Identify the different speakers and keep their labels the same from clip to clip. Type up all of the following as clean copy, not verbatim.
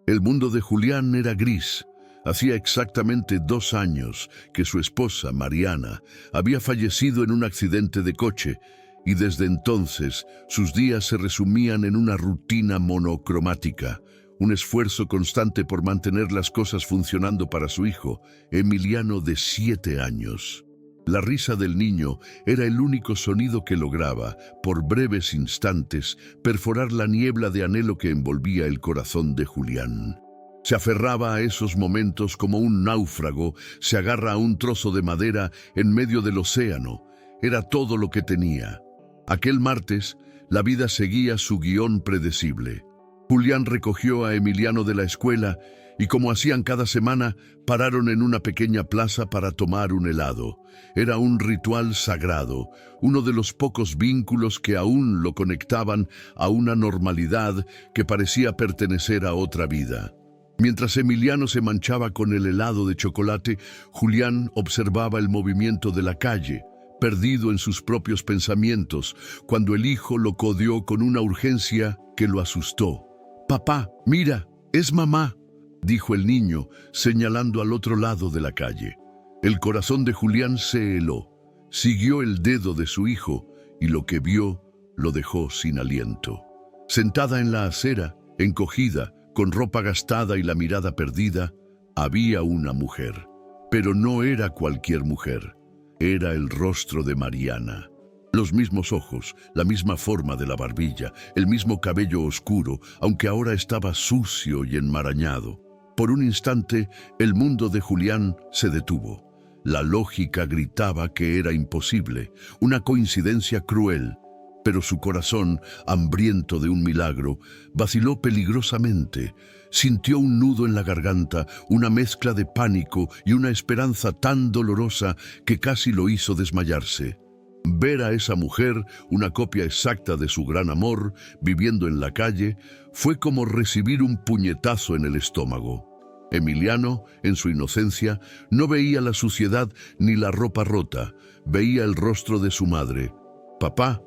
Speaker 1: El mundo de Julián era gris. Hacía exactamente 2 años que su esposa, Mariana, había fallecido en un accidente de coche, y desde entonces sus días se resumían en una rutina monocromática, un esfuerzo constante por mantener las cosas funcionando para su hijo, Emiliano, de 7 años. La risa del niño era el único sonido que lograba, por breves instantes, perforar la niebla de anhelo que envolvía el corazón de Julián. Se aferraba a esos momentos como un náufrago se agarra a un trozo de madera en medio del océano. Era todo lo que tenía. Aquel martes, la vida seguía su guión predecible. Julián recogió a Emiliano de la escuela y, como hacían cada semana, pararon en una pequeña plaza para tomar un helado. Era un ritual sagrado, uno de los pocos vínculos que aún lo conectaban a una normalidad que parecía pertenecer a otra vida. Mientras Emiliano se manchaba con el helado de chocolate, Julián observaba el movimiento de la calle, perdido en sus propios pensamientos, cuando el hijo lo codeó con una urgencia que lo asustó. «Papá, mira, es mamá», dijo el niño, señalando al otro lado de la calle. El corazón de Julián se heló. Siguió el dedo de su hijo y lo que vio lo dejó sin aliento. Sentada en la acera, encogida, con ropa gastada y la mirada perdida, había una mujer. Pero no era cualquier mujer. Era el rostro de Mariana. Los mismos ojos, la misma forma de la barbilla, el mismo cabello oscuro, aunque ahora estaba sucio y enmarañado. Por un instante, el mundo de Julián se detuvo. La lógica gritaba que era imposible, una coincidencia cruel. Pero su corazón, hambriento de un milagro, vaciló peligrosamente. Sintió un nudo en la garganta, una mezcla de pánico y una esperanza tan dolorosa que casi lo hizo desmayarse. Ver a esa mujer, una copia exacta de su gran amor, viviendo en la calle, fue como recibir un puñetazo en el estómago. Emiliano, en su inocencia, no veía la suciedad ni la ropa rota, veía el rostro de su madre. «Papá,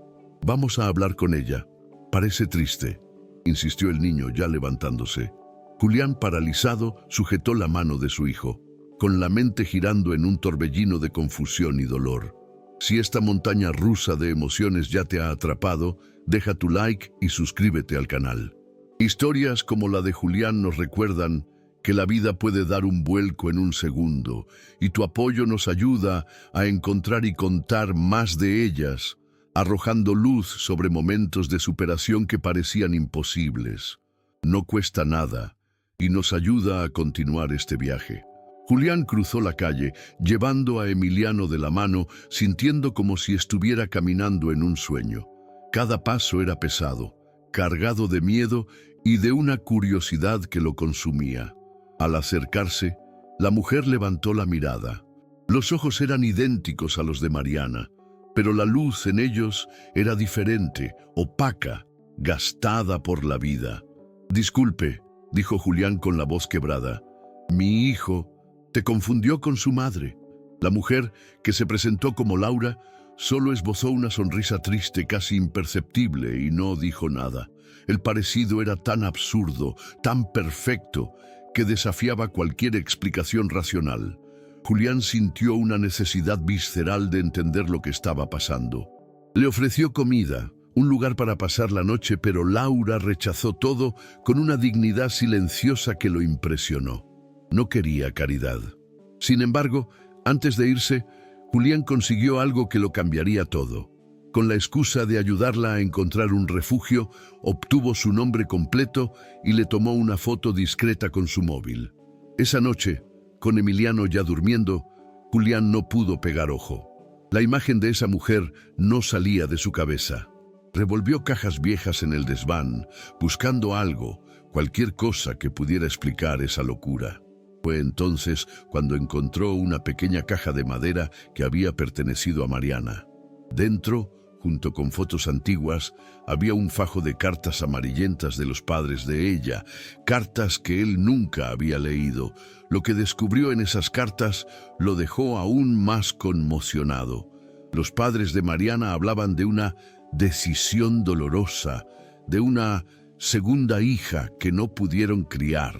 Speaker 1: vamos a hablar con ella. Parece triste», insistió el niño, ya levantándose. Julián, paralizado, sujetó la mano de su hijo, con la mente girando en un torbellino de confusión y dolor. Si esta montaña rusa de emociones ya te ha atrapado, deja tu like y suscríbete al canal. Historias como la de Julián nos recuerdan que la vida puede dar un vuelco en un segundo, y tu apoyo nos ayuda a encontrar y contar más de ellas, arrojando luz sobre momentos de superación que parecían imposibles. No cuesta nada y nos ayuda a continuar este viaje. Julián cruzó la calle, llevando a Emiliano de la mano, sintiendo como si estuviera caminando en un sueño. Cada paso era pesado, cargado de miedo y de una curiosidad que lo consumía. Al acercarse, la mujer levantó la mirada. Los ojos eran idénticos a los de Mariana, pero la luz en ellos era diferente, opaca, gastada por la vida. «Disculpe», dijo Julián con la voz quebrada. «Mi hijo te confundió con su madre». La mujer, que se presentó como Laura, solo esbozó una sonrisa triste, casi imperceptible, y no dijo nada. El parecido era tan absurdo, tan perfecto, que desafiaba cualquier explicación racional. Julián sintió una necesidad visceral de entender lo que estaba pasando. Le ofreció comida, un lugar para pasar la noche, pero Laura rechazó todo con una dignidad silenciosa que lo impresionó. No quería caridad. Sin embargo, antes de irse, Julián consiguió algo que lo cambiaría todo. Con la excusa de ayudarla a encontrar un refugio, obtuvo su nombre completo y le tomó una foto discreta con su móvil. Esa noche, con Emiliano ya durmiendo, Julián no pudo pegar ojo. La imagen de esa mujer no salía de su cabeza. Revolvió cajas viejas en el desván, buscando algo, cualquier cosa que pudiera explicar esa locura. Fue entonces cuando encontró una pequeña caja de madera que había pertenecido a Mariana. Dentro, junto con fotos antiguas, había un fajo de cartas amarillentas de los padres de ella, cartas que él nunca había leído. Lo que descubrió en esas cartas lo dejó aún más conmocionado. Los padres de Mariana hablaban de una decisión dolorosa, de una segunda hija que no pudieron criar.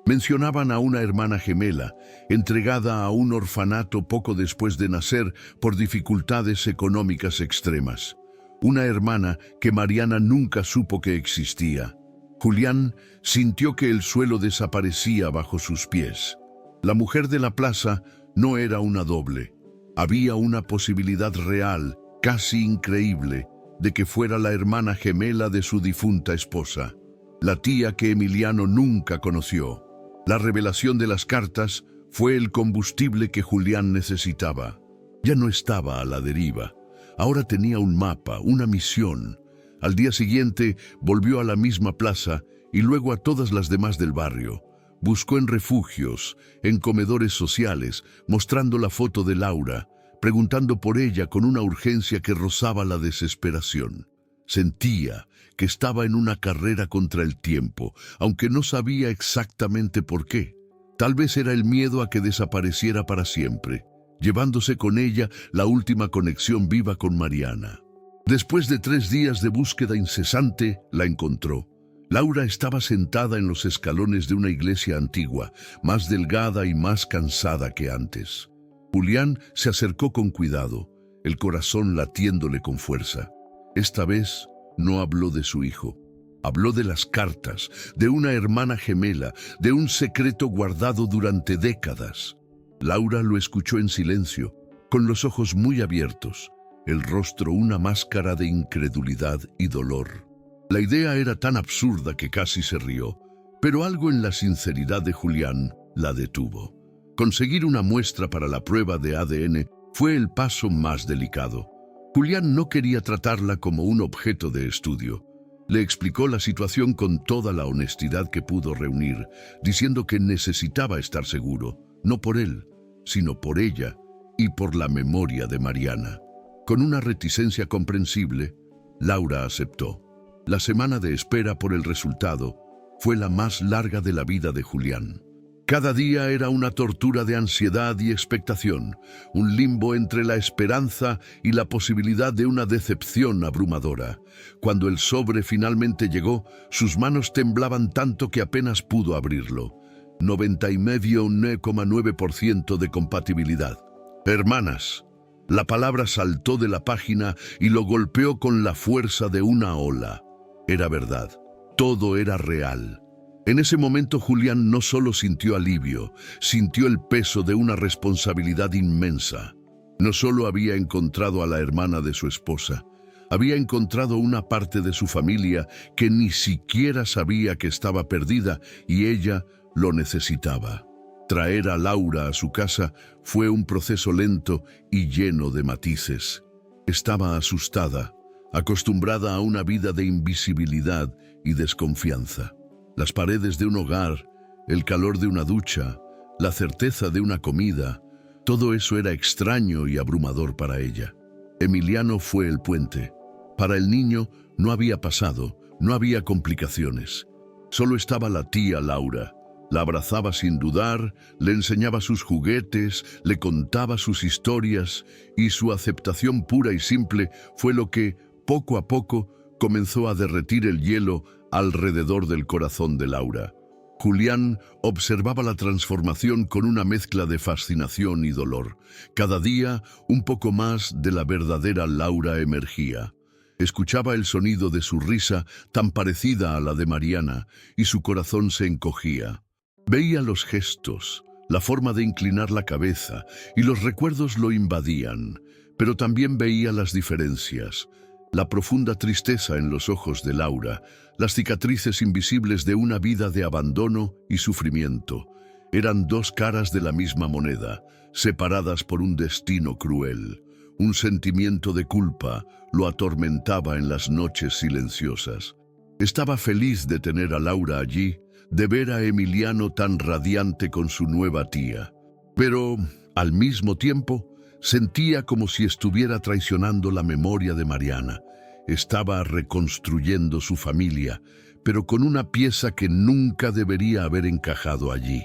Speaker 1: Mencionaban a una hermana gemela, entregada a un orfanato poco después de nacer por dificultades económicas extremas. Una hermana que Mariana nunca supo que existía. Julián sintió que el suelo desaparecía bajo sus pies. La mujer de la plaza no era una doble. Había una posibilidad real, casi increíble, de que fuera la hermana gemela de su difunta esposa, la tía que Emiliano nunca conoció. La revelación de las cartas fue el combustible que Julián necesitaba. Ya no estaba a la deriva. Ahora tenía un mapa, una misión. Al día siguiente volvió a la misma plaza y luego a todas las demás del barrio. Buscó en refugios, en comedores sociales, mostrando la foto de Laura, preguntando por ella con una urgencia que rozaba la desesperación. Sentía que estaba en una carrera contra el tiempo, aunque no sabía exactamente por qué. Tal vez era el miedo a que desapareciera para siempre, llevándose con ella la última conexión viva con Mariana. Después de 3 días de búsqueda incesante, la encontró. Laura estaba sentada en los escalones de una iglesia antigua, más delgada y más cansada que antes. Julián se acercó con cuidado, el corazón latiéndole con fuerza. Esta vez no habló de su hijo. Habló de las cartas, de una hermana gemela, de un secreto guardado durante décadas. Laura lo escuchó en silencio, con los ojos muy abiertos, el rostro una máscara de incredulidad y dolor. La idea era tan absurda que casi se rió, pero algo en la sinceridad de Julián la detuvo. Conseguir una muestra para la prueba de ADN fue el paso más delicado. Julián no quería tratarla como un objeto de estudio. Le explicó la situación con toda la honestidad que pudo reunir, diciendo que necesitaba estar seguro, no por él, sino por ella y por la memoria de Mariana. Con una reticencia comprensible, Laura aceptó. La semana de espera por el resultado fue la más larga de la vida de Julián. Cada día era una tortura de ansiedad y expectación, un limbo entre la esperanza y la posibilidad de una decepción abrumadora. Cuando el sobre finalmente llegó, sus manos temblaban tanto que apenas pudo abrirlo. 99,9% de compatibilidad. Hermanas. La palabra saltó de la página y lo golpeó con la fuerza de una ola. Era verdad. Todo era real. En ese momento Julián no solo sintió alivio, sintió el peso de una responsabilidad inmensa. No solo había encontrado a la hermana de su esposa, había encontrado una parte de su familia que ni siquiera sabía que estaba perdida y ella lo necesitaba. Traer a Laura a su casa fue un proceso lento y lleno de matices. Estaba asustada, acostumbrada a una vida de invisibilidad y desconfianza. Las paredes de un hogar, el calor de una ducha, la certeza de una comida, todo eso era extraño y abrumador para ella. Emiliano fue el puente. Para el niño no había pasado, no había complicaciones. Solo estaba la tía Laura. La abrazaba sin dudar, le enseñaba sus juguetes, le contaba sus historias, y su aceptación pura y simple fue lo que, poco a poco, comenzó a derretir el hielo alrededor del corazón de Laura. Julián observaba la transformación con una mezcla de fascinación y dolor. Cada día, un poco más de la verdadera Laura emergía. Escuchaba el sonido de su risa, tan parecida a la de Mariana, y su corazón se encogía. Veía los gestos, la forma de inclinar la cabeza, y los recuerdos lo invadían, pero también veía las diferencias. La profunda tristeza en los ojos de Laura, las cicatrices invisibles de una vida de abandono y sufrimiento, eran 2 caras de la misma moneda, separadas por un destino cruel. Un sentimiento de culpa lo atormentaba en las noches silenciosas. Estaba feliz de tener a Laura allí, de ver a Emiliano tan radiante con su nueva tía. Pero, al mismo tiempo, sentía como si estuviera traicionando la memoria de Mariana. Estaba reconstruyendo su familia, pero con una pieza que nunca debería haber encajado allí.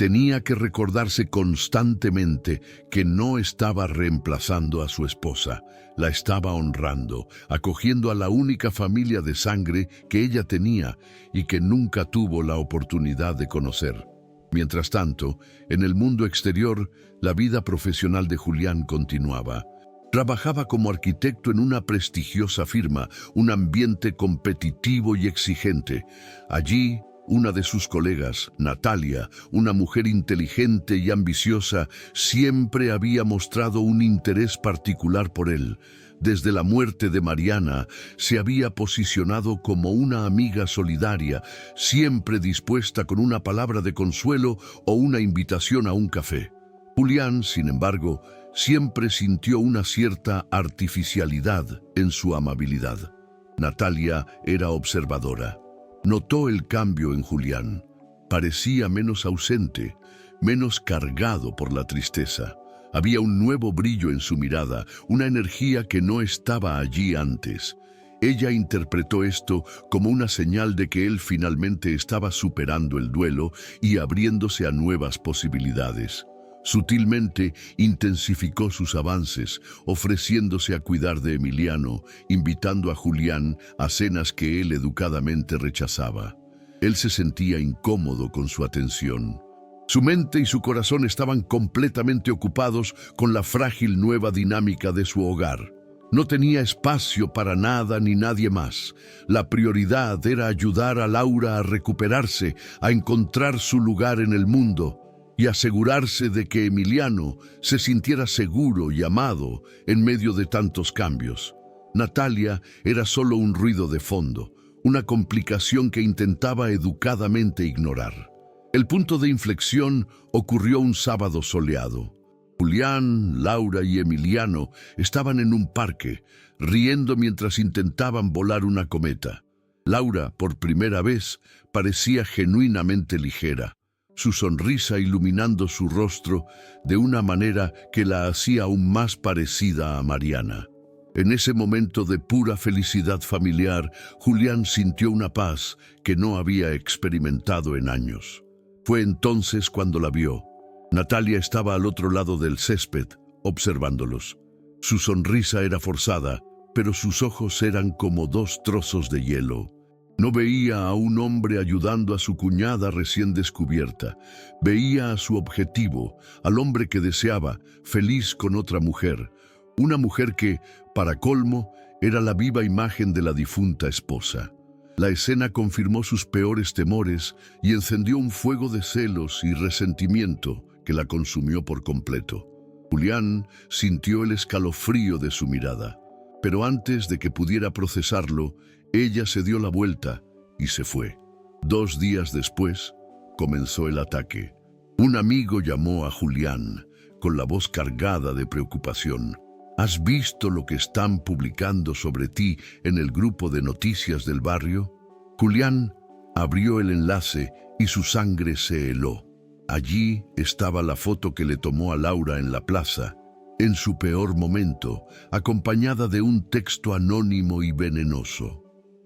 Speaker 1: Tenía que recordarse constantemente que no estaba reemplazando a su esposa, la estaba honrando, acogiendo a la única familia de sangre que ella tenía y que nunca tuvo la oportunidad de conocer. Mientras tanto, en el mundo exterior, la vida profesional de Julián continuaba. Trabajaba como arquitecto en una prestigiosa firma, un ambiente competitivo y exigente. Allí, una de sus colegas, Natalia, una mujer inteligente y ambiciosa, siempre había mostrado un interés particular por él. Desde la muerte de Mariana, se había posicionado como una amiga solidaria, siempre dispuesta con una palabra de consuelo o una invitación a un café. Julián, sin embargo, siempre sintió una cierta artificialidad en su amabilidad. Natalia era observadora. Notó el cambio en Julián. Parecía menos ausente, menos cargado por la tristeza. Había un nuevo brillo en su mirada, una energía que no estaba allí antes. Ella interpretó esto como una señal de que él finalmente estaba superando el duelo y abriéndose a nuevas posibilidades. Sutilmente intensificó sus avances, ofreciéndose a cuidar de Emiliano, invitando a Julián a cenas que él educadamente rechazaba. Él se sentía incómodo con su atención. Su mente y su corazón estaban completamente ocupados con la frágil nueva dinámica de su hogar. No tenía espacio para nada ni nadie más. La prioridad era ayudar a Laura a recuperarse, a encontrar su lugar en el mundo y asegurarse de que Emiliano se sintiera seguro y amado en medio de tantos cambios. Natalia era solo un ruido de fondo, una complicación que intentaba educadamente ignorar. El punto de inflexión ocurrió un sábado soleado. Julián, Laura y Emiliano estaban en un parque, riendo mientras intentaban volar una cometa. Laura, por primera vez, parecía genuinamente ligera, su sonrisa iluminando su rostro de una manera que la hacía aún más parecida a Mariana. En ese momento de pura felicidad familiar, Julián sintió una paz que no había experimentado en años. Fue entonces cuando la vio. Natalia estaba al otro lado del césped, observándolos. Su sonrisa era forzada, pero sus ojos eran como dos trozos de hielo. No veía a un hombre ayudando a su cuñada recién descubierta. Veía a su objetivo, al hombre que deseaba, feliz con otra mujer. Una mujer que, para colmo, era la viva imagen de la difunta esposa. La escena confirmó sus peores temores y encendió un fuego de celos y resentimiento que la consumió por completo. Julián sintió el escalofrío de su mirada, pero antes de que pudiera procesarlo, ella se dio la vuelta y se fue. 2 días después, comenzó el ataque. Un amigo llamó a Julián, con la voz cargada de preocupación. ¿Has visto lo que están publicando sobre ti en el grupo de noticias del barrio? Julián abrió el enlace y su sangre se heló. Allí estaba la foto que le tomó a Laura en la plaza, en su peor momento, acompañada de un texto anónimo y venenoso.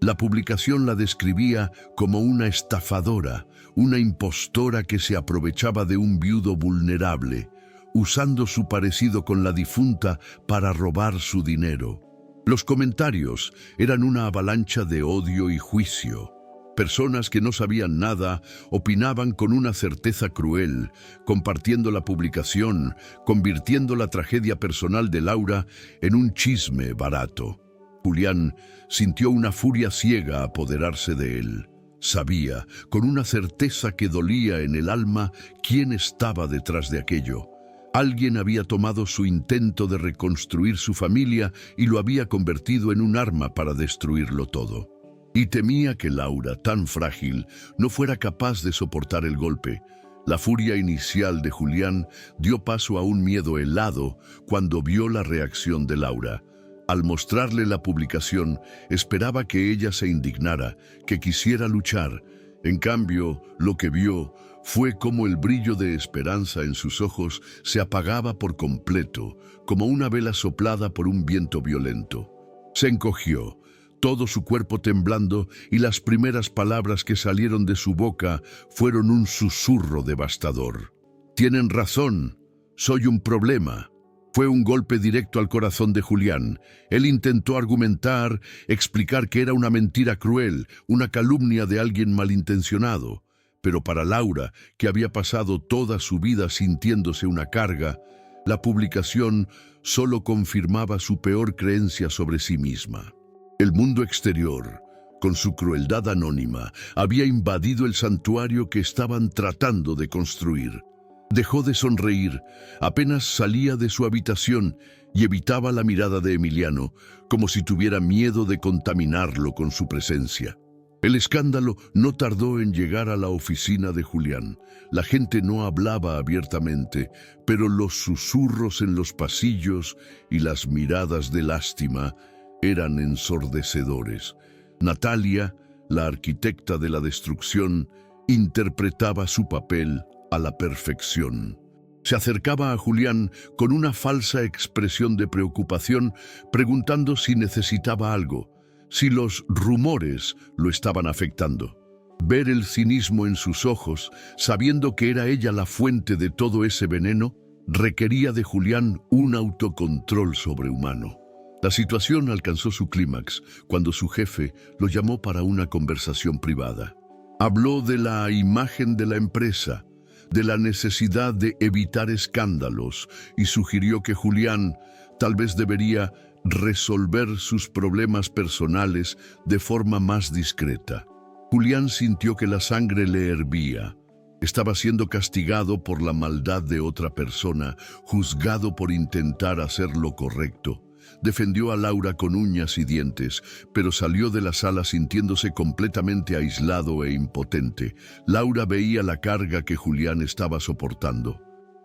Speaker 1: La publicación la describía como una estafadora, una impostora que se aprovechaba de un viudo vulnerable, usando su parecido con la difunta para robar su dinero. Los comentarios eran una avalancha de odio y juicio. Personas que no sabían nada opinaban con una certeza cruel, compartiendo la publicación, convirtiendo la tragedia personal de Laura en un chisme barato. Julián sintió una furia ciega apoderarse de él. Sabía, con una certeza que dolía en el alma, quién estaba detrás de aquello. Alguien había tomado su intento de reconstruir su familia y lo había convertido en un arma para destruirlo todo. Y temía que Laura, tan frágil, no fuera capaz de soportar el golpe. La furia inicial de Julián dio paso a un miedo helado cuando vio la reacción de Laura. Al mostrarle la publicación, esperaba que ella se indignara, que quisiera luchar. En cambio, lo que vio fue cómo el brillo de esperanza en sus ojos se apagaba por completo, como una vela soplada por un viento violento. Se encogió. todo su cuerpo temblando, y las primeras palabras que salieron de su boca fueron un susurro devastador. «Tienen razón, soy un problema». Fue un golpe directo al corazón de Julián. Él intentó argumentar, explicar que era una mentira cruel, una calumnia de alguien malintencionado. Pero para Laura, que había pasado toda su vida sintiéndose una carga, la publicación solo confirmaba su peor creencia sobre sí misma. El mundo exterior, con su crueldad anónima, había invadido el santuario que estaban tratando de construir. Dejó de sonreír, apenas salía de su habitación y evitaba la mirada de Emiliano, como si tuviera miedo de contaminarlo con su presencia. El escándalo no tardó en llegar a la oficina de Julián. La gente no hablaba abiertamente, pero los susurros en los pasillos y las miradas de lástima eran ensordecedores. Natalia, la arquitecta de la destrucción, interpretaba su papel a la perfección. Se acercaba a Julián con una falsa expresión de preocupación, preguntando si necesitaba algo, si los rumores lo estaban afectando. Ver el cinismo en sus ojos, sabiendo que era ella la fuente de todo ese veneno, requería de Julián un autocontrol sobrehumano. La situación alcanzó su clímax cuando su jefe lo llamó para una conversación privada. Habló de la imagen de la empresa, de la necesidad de evitar escándalos, y sugirió que Julián tal vez debería resolver sus problemas personales de forma más discreta. Julián sintió que la sangre le hervía. Estaba siendo castigado por la maldad de otra persona, juzgado por intentar hacer lo correcto. Defendió a Laura con uñas y dientes, pero salió de la sala sintiéndose completamente aislado e impotente. Laura veía la carga que Julián estaba soportando.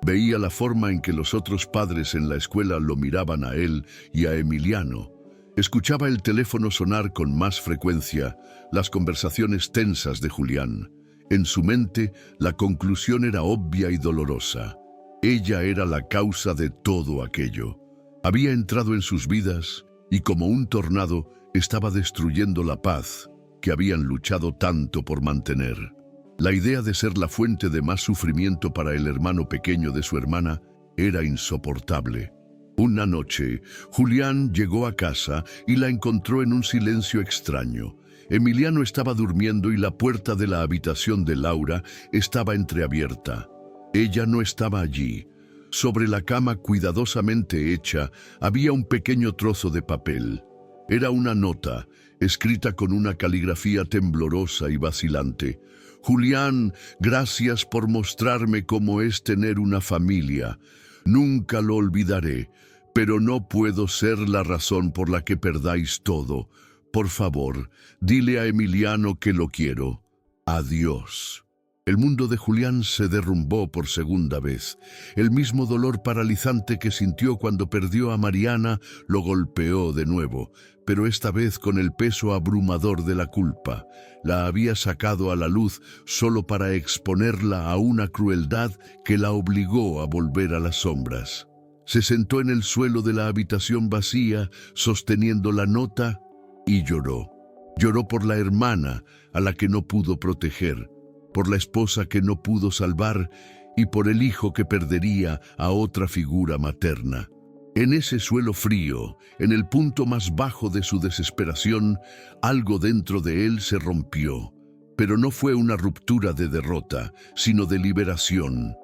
Speaker 1: Veía la forma en que los otros padres en la escuela lo miraban a él y a Emiliano. Escuchaba el teléfono sonar con más frecuencia, las conversaciones tensas de Julián. En su mente, la conclusión era obvia y dolorosa. Ella era la causa de todo aquello. Había entrado en sus vidas y, como un tornado, estaba destruyendo la paz que habían luchado tanto por mantener. La idea de ser la fuente de más sufrimiento para el hermano pequeño de su hermana era insoportable. Una noche, Julián llegó a casa y la encontró en un silencio extraño. Emiliano estaba durmiendo y la puerta de la habitación de Laura estaba entreabierta. Ella no estaba allí. Sobre la cama cuidadosamente hecha había un pequeño trozo de papel. Era una nota, escrita con una caligrafía temblorosa y vacilante. «Julián, gracias por mostrarme cómo es tener una familia. Nunca lo olvidaré, pero no puedo ser la razón por la que perdáis todo. Por favor, dile a Emiliano que lo quiero. Adiós». El mundo de Julián se derrumbó por segunda vez. El mismo dolor paralizante que sintió cuando perdió a Mariana lo golpeó de nuevo, pero esta vez con el peso abrumador de la culpa. La había sacado a la luz solo para exponerla a una crueldad que la obligó a volver a las sombras. Se sentó en el suelo de la habitación vacía, sosteniendo la nota, y lloró. Lloró por la hermana a la que no pudo proteger, por la esposa que no pudo salvar y por el hijo que perdería a otra figura materna. En ese suelo frío, en el punto más bajo de su desesperación, algo dentro de él se rompió. Pero no fue una ruptura de derrota, sino de liberación.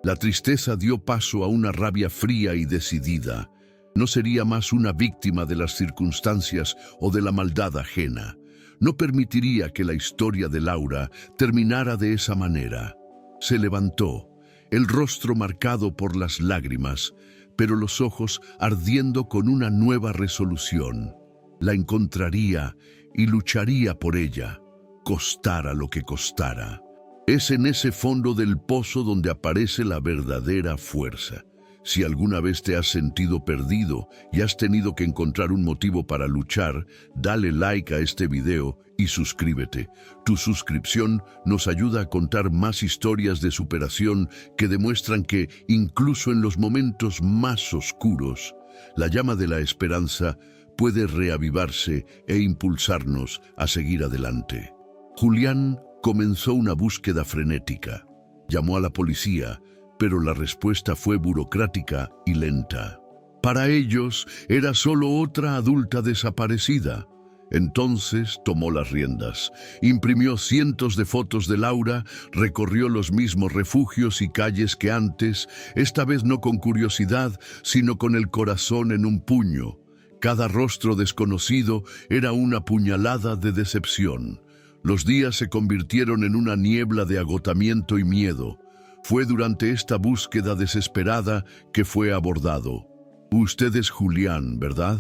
Speaker 1: La tristeza dio paso a una rabia fría y decidida. No sería más una víctima de las circunstancias o de la maldad ajena. No permitiría que la historia de Laura terminara de esa manera. Se levantó, el rostro marcado por las lágrimas, pero los ojos ardiendo con una nueva resolución. La encontraría y lucharía por ella, costara lo que costara. Es en ese fondo del pozo donde aparece la verdadera fuerza. Si alguna vez te has sentido perdido y has tenido que encontrar un motivo para luchar, dale like a este video y suscríbete. Tu suscripción nos ayuda a contar más historias de superación que demuestran que, incluso en los momentos más oscuros, la llama de la esperanza puede reavivarse e impulsarnos a seguir adelante. Julián comenzó una búsqueda frenética. Llamó a la policía, pero la respuesta fue burocrática y lenta. Para ellos era solo otra adulta desaparecida. Entonces tomó las riendas, imprimió cientos de fotos de Laura, recorrió los mismos refugios y calles que antes, esta vez no con curiosidad, sino con el corazón en un puño. Cada rostro desconocido era una puñalada de decepción. Los días se convirtieron en una niebla de agotamiento y miedo. Fue durante esta búsqueda desesperada que fue abordado. Usted es Julián, ¿verdad?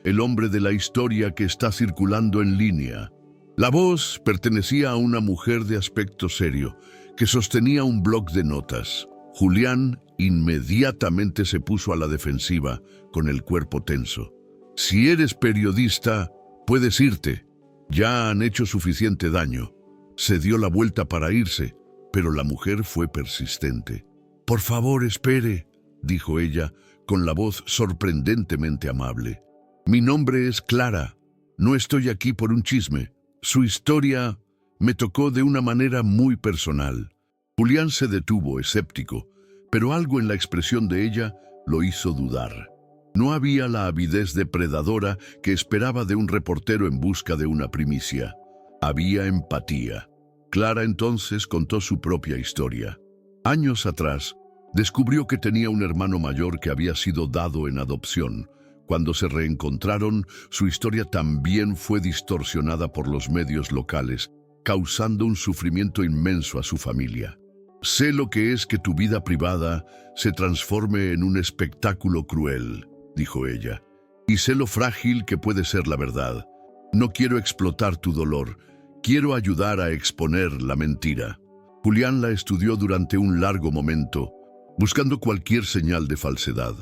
Speaker 1: El hombre de la historia que está circulando en línea. La voz pertenecía a una mujer de aspecto serio, que sostenía un bloc de notas. Julián inmediatamente se puso a la defensiva, con el cuerpo tenso. Si eres periodista, puedes irte. Ya han hecho suficiente daño. Se dio la vuelta para irse, pero la mujer fue persistente. Por favor, espere, dijo ella, con la voz sorprendentemente amable. Mi nombre es Clara. No estoy aquí por un chisme. Su historia me tocó de una manera muy personal. Julián se detuvo, escéptico, pero algo en la expresión de ella lo hizo dudar. No había la avidez depredadora que esperaba de un reportero en busca de una primicia. Había empatía. Clara entonces contó su propia historia. Años atrás, descubrió que tenía un hermano mayor que había sido dado en adopción. Cuando se reencontraron, su historia también fue distorsionada por los medios locales, causando un sufrimiento inmenso a su familia. Sé lo que es que tu vida privada se transforme en un espectáculo cruel, dijo ella, y sé lo frágil que puede ser la verdad. No quiero explotar tu dolor, quiero ayudar a exponer la mentira. Julián la estudió durante un largo momento, buscando cualquier señal de falsedad.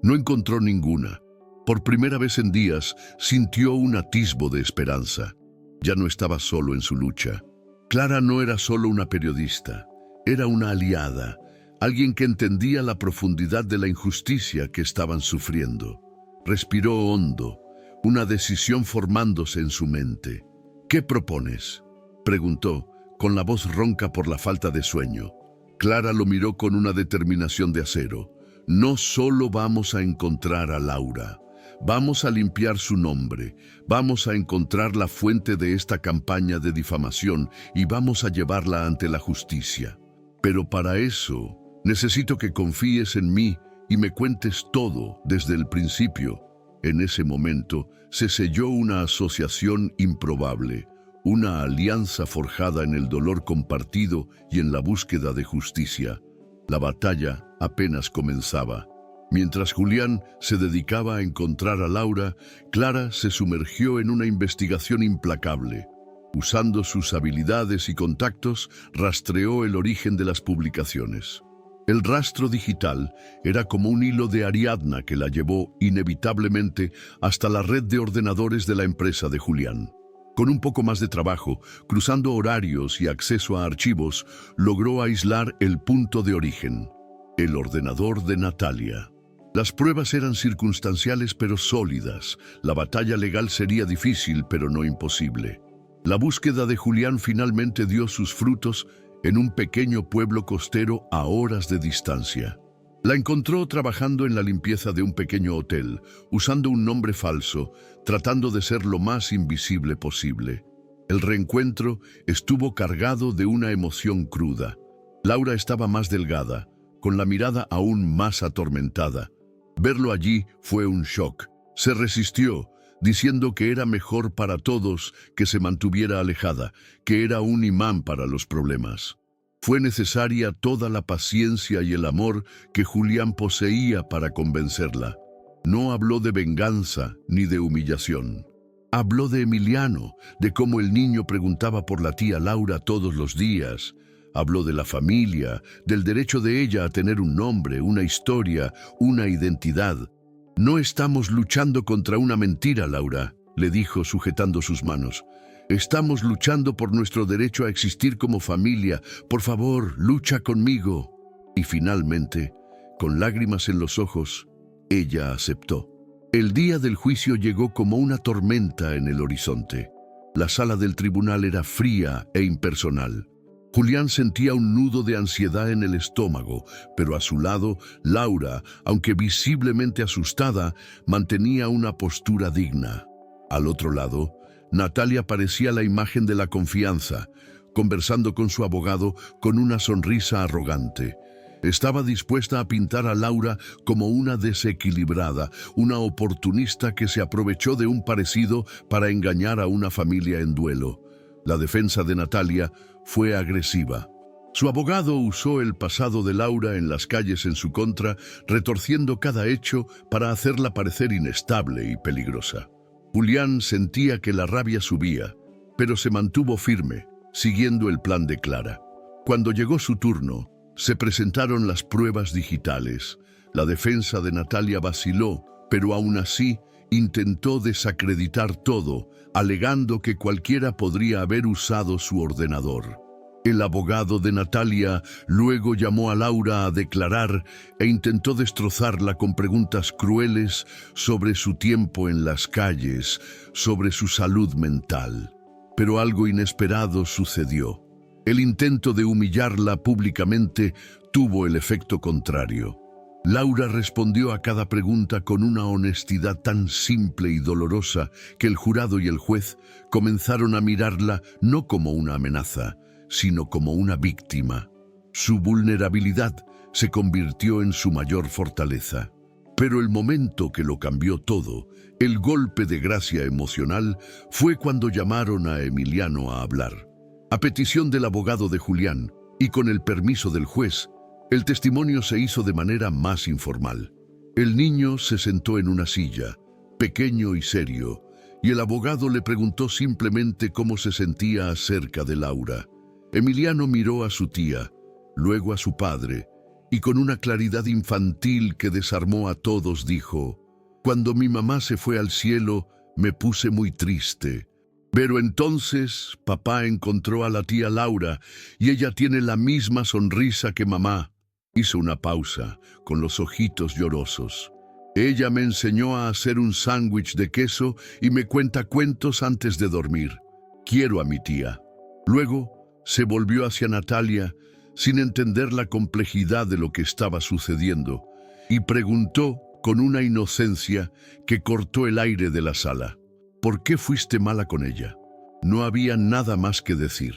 Speaker 1: No encontró ninguna. Por primera vez en días, sintió un atisbo de esperanza. Ya no estaba solo en su lucha. Clara no era solo una periodista, era una aliada, alguien que entendía la profundidad de la injusticia que estaban sufriendo. Respiró hondo, una decisión formándose en su mente. ¿Qué propones?, preguntó, con la voz ronca por la falta de sueño. Clara lo miró con una determinación de acero. No solo vamos a encontrar a Laura. Vamos a limpiar su nombre, vamos a encontrar la fuente de esta campaña de difamación y vamos a llevarla ante la justicia. Pero para eso, necesito que confíes en mí y me cuentes todo desde el principio. En ese momento, se selló una asociación improbable, una alianza forjada en el dolor compartido y en la búsqueda de justicia. La batalla apenas comenzaba. Mientras Julián se dedicaba a encontrar a Laura, Clara se sumergió en una investigación implacable. Usando sus habilidades y contactos, rastreó el origen de las publicaciones. El rastro digital era como un hilo de Ariadna que la llevó inevitablemente hasta la red de ordenadores de la empresa de Julián. Con un poco más de trabajo, cruzando horarios y acceso a archivos, logró aislar el punto de origen, el ordenador de Natalia. Las pruebas eran circunstanciales pero sólidas. La batalla legal sería difícil pero no imposible. La búsqueda de Julián finalmente dio sus frutos en un pequeño pueblo costero a horas de distancia. La encontró trabajando en la limpieza de un pequeño hotel, usando un nombre falso, tratando de ser lo más invisible posible. El reencuentro estuvo cargado de una emoción cruda. Laura estaba más delgada, con la mirada aún más atormentada. Verlo allí fue un shock. Se resistió, diciendo que era mejor para todos que se mantuviera alejada, que era un imán para los problemas. Fue necesaria toda la paciencia y el amor que Julián poseía para convencerla. No habló de venganza ni de humillación. Habló de Emiliano, de cómo el niño preguntaba por la tía Laura todos los días. Habló de la familia, del derecho de ella a tener un nombre, una historia, una identidad. No estamos luchando contra una mentira, Laura, le dijo sujetando sus manos. Estamos luchando por nuestro derecho a existir como familia. Por favor, lucha conmigo. Y finalmente, con lágrimas en los ojos, ella aceptó. El día del juicio llegó como una tormenta en el horizonte. La sala del tribunal era fría e impersonal. Julián sentía un nudo de ansiedad en el estómago, pero a su lado, Laura, aunque visiblemente asustada, mantenía una postura digna. Al otro lado, Natalia parecía la imagen de la confianza, conversando con su abogado con una sonrisa arrogante. Estaba dispuesta a pintar a Laura como una desequilibrada, una oportunista que se aprovechó de un parecido para engañar a una familia en duelo. La defensa de Natalia fue agresiva. Su abogado usó el pasado de Laura en las calles en su contra, retorciendo cada hecho para hacerla parecer inestable y peligrosa. Julián sentía que la rabia subía, pero se mantuvo firme, siguiendo el plan de Clara. Cuando llegó su turno, se presentaron las pruebas digitales. La defensa de Natalia vaciló, pero aún así intentó desacreditar todo, alegando que cualquiera podría haber usado su ordenador. El abogado de Natalia luego llamó a Laura a declarar e intentó destrozarla con preguntas crueles sobre su tiempo en las calles, sobre su salud mental. Pero algo inesperado sucedió. El intento de humillarla públicamente tuvo el efecto contrario. Laura respondió a cada pregunta con una honestidad tan simple y dolorosa que el jurado y el juez comenzaron a mirarla no como una amenaza, sino como una víctima. Su vulnerabilidad se convirtió en su mayor fortaleza. Pero el momento que lo cambió todo, el golpe de gracia emocional, fue cuando llamaron a Emiliano a hablar. A petición del abogado de Julián y con el permiso del juez, el testimonio se hizo de manera más informal. El niño se sentó en una silla, pequeño y serio, y el abogado le preguntó simplemente cómo se sentía acerca de Laura. Emiliano miró a su tía, luego a su padre, y con una claridad infantil que desarmó a todos dijo: «Cuando mi mamá se fue al cielo, me puse muy triste. Pero entonces papá encontró a la tía Laura y ella tiene la misma sonrisa que mamá». Hizo una pausa, con los ojitos llorosos. «Ella me enseñó a hacer un sándwich de queso y me cuenta cuentos antes de dormir. Quiero a mi tía». Luego se volvió hacia Natalia, sin entender la complejidad de lo que estaba sucediendo, y preguntó con una inocencia que cortó el aire de la sala: «¿Por qué fuiste mala con ella?». No había nada más que decir.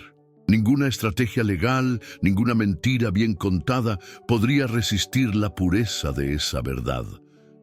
Speaker 1: Ninguna estrategia legal, ninguna mentira bien contada podría resistir la pureza de esa verdad.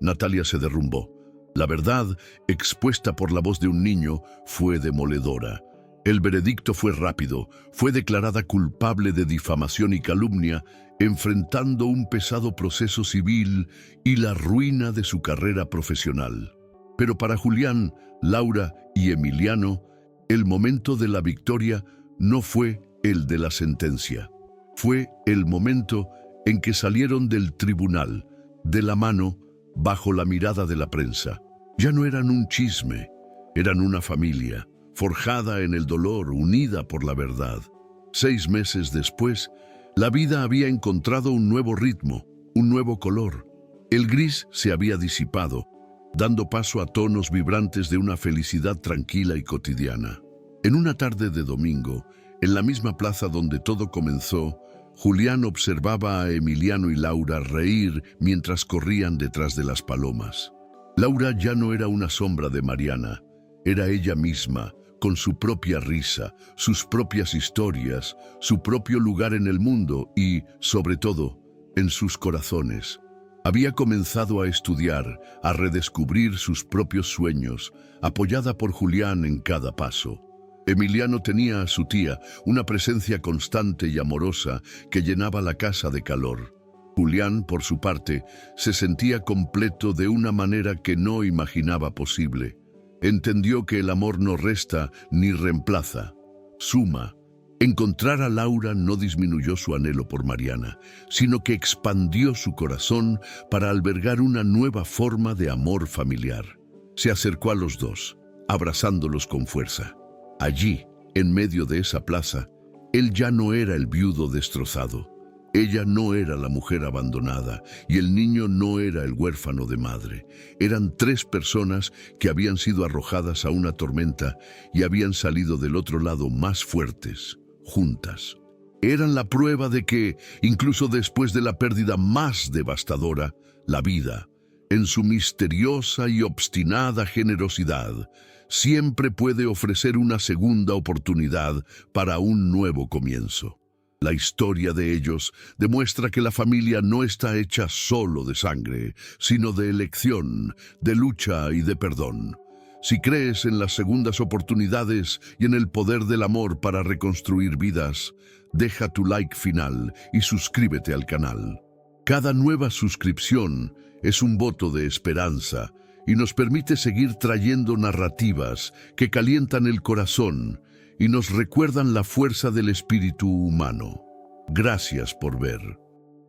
Speaker 1: Natalia se derrumbó. La verdad, expuesta por la voz de un niño, fue demoledora. El veredicto fue rápido. Fue declarada culpable de difamación y calumnia, enfrentando un pesado proceso civil y la ruina de su carrera profesional. Pero para Julián, Laura y Emiliano, el momento de la victoria no fue el de la sentencia. Fue el momento en que salieron del tribunal, de la mano, bajo la mirada de la prensa. Ya no eran un chisme, eran una familia, forjada en el dolor, unida por la verdad. 6 meses después, la vida había encontrado un nuevo ritmo, un nuevo color. El gris se había disipado, dando paso a tonos vibrantes de una felicidad tranquila y cotidiana. En una tarde de domingo, en la misma plaza donde todo comenzó, Julián observaba a Emiliano y Laura reír mientras corrían detrás de las palomas. Laura ya no era una sombra de Mariana, era ella misma, con su propia risa, sus propias historias, su propio lugar en el mundo y, sobre todo, en sus corazones. Había comenzado a estudiar, a redescubrir sus propios sueños, apoyada por Julián en cada paso. Emiliano tenía a su tía, una presencia constante y amorosa que llenaba la casa de calor. Julián, por su parte, se sentía completo de una manera que no imaginaba posible. Entendió que el amor no resta ni reemplaza, suma. Encontrar a Laura no disminuyó su anhelo por Mariana, sino que expandió su corazón para albergar una nueva forma de amor familiar. Se acercó a los dos, abrazándolos con fuerza. Allí, en medio de esa plaza, él ya no era el viudo destrozado. Ella no era la mujer abandonada y el niño no era el huérfano de madre. Eran tres personas que habían sido arrojadas a una tormenta y habían salido del otro lado más fuertes, juntas. Eran la prueba de que, incluso después de la pérdida más devastadora, la vida, en su misteriosa y obstinada generosidad, siempre puede ofrecer una segunda oportunidad para un nuevo comienzo. La historia de ellos demuestra que la familia no está hecha solo de sangre, sino de elección, de lucha y de perdón. Si crees en las segundas oportunidades y en el poder del amor para reconstruir vidas, deja tu like final y suscríbete al canal. Cada nueva suscripción es un voto de esperanza y nos permite seguir trayendo narrativas que calientan el corazón y nos recuerdan la fuerza del espíritu humano. Gracias por ver.